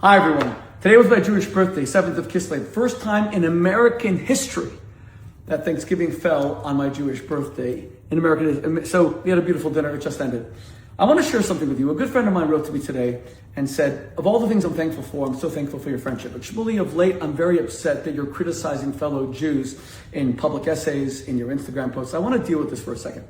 Hi everyone. Today was my Jewish birthday, 7th of Kislev. First time in American history that Thanksgiving fell on my Jewish birthday in American. So we had a beautiful dinner. It just ended. I want to share something with you. A good friend of mine wrote to me today and said, of all the things I'm thankful for, I'm so thankful for your friendship. But Shmuley, of late, I'm very upset that you're criticizing fellow Jews in public essays, in your Instagram posts. I want to deal with this for a second.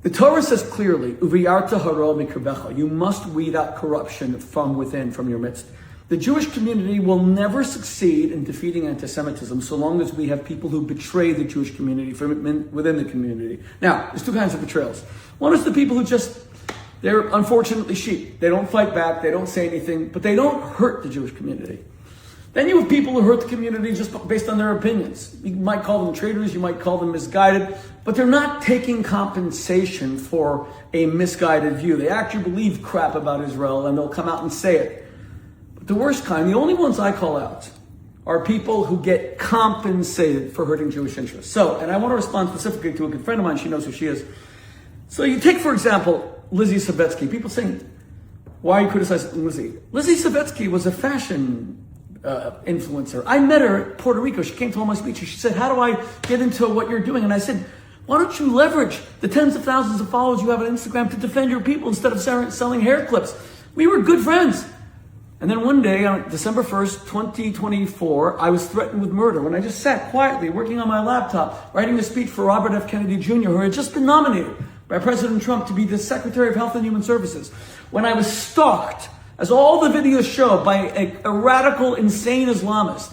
The Torah says clearly, "Uviyarta haro mikrebecha." You must weed out corruption from within, from your midst. The Jewish community will never succeed in defeating anti-Semitism so long as we have people who betray the Jewish community from within the community. Now, there's two kinds of betrayals. One is the people who they're unfortunately sheep. They don't fight back, they don't say anything, but they don't hurt the Jewish community. Then you have people who hurt the community just based on their opinions. You might call them traitors, you might call them misguided, but they're not taking compensation for a misguided view. They actually believe crap about Israel and they'll come out and say it. But the worst kind, the only ones I call out, are people who get compensated for hurting Jewish interests. So, and I want to respond specifically to a good friend of mine, she knows who she is. So you take, for example, LizzySavetsky. People saying, why are you criticizing Lizzy? LizzySavetsky was a fashion influencer. I met her at Puerto Rico. She came to all my speeches. She said, how do I get into what you're doing? And I said, why don't you leverage the tens of thousands of followers you have on Instagram to defend your people instead of selling hair clips? We were good friends. And then one day, on December 1st, 2024, I was threatened with murder when I just sat quietly working on my laptop, writing a speech for Robert F. Kennedy Jr., who had just been nominated by President Trump to be the Secretary of Health and Human Services. When I was stalked, as all the videos show, by a radical, insane Islamist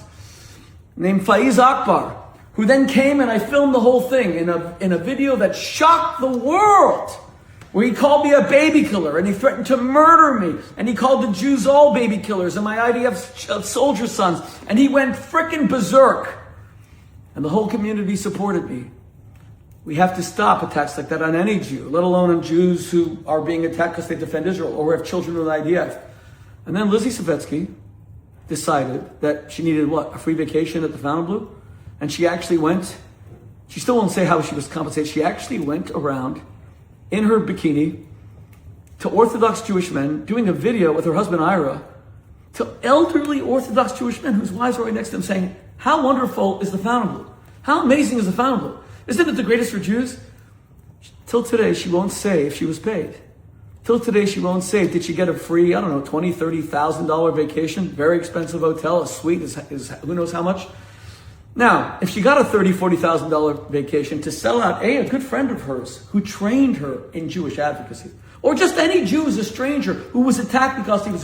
named Faiz Akbar, who then came and I filmed the whole thing in a video that shocked the world, where he called me a baby killer and he threatened to murder me and he called the Jews all baby killers and my IDF soldier sons, and he went frickin' berserk. And the whole community supported me. We have to stop attacks like that on any Jew, let alone on Jews who are being attacked because they defend Israel or have children with IDF. And then LizzySavetsky decided that she needed a free vacation at the Fontainebleau? And she actually went, she still won't say how she was compensated, she actually went around in her bikini to Orthodox Jewish men, doing a video with her husband Ira, to elderly Orthodox Jewish men whose wives were right next to them, saying, how wonderful is the Fontainebleau? How amazing is the Fontainebleau? Isn't it the greatest for Jews? Till today, she won't say if she was paid. Till today, she won't say, did she get a free, I don't know, $20,000, $30,000 vacation, very expensive hotel, a suite is who knows how much? Now, if she got a $30,000, $40,000 vacation to sell out, a good friend of hers who trained her in Jewish advocacy, or just any Jew as a stranger who was attacked because he was a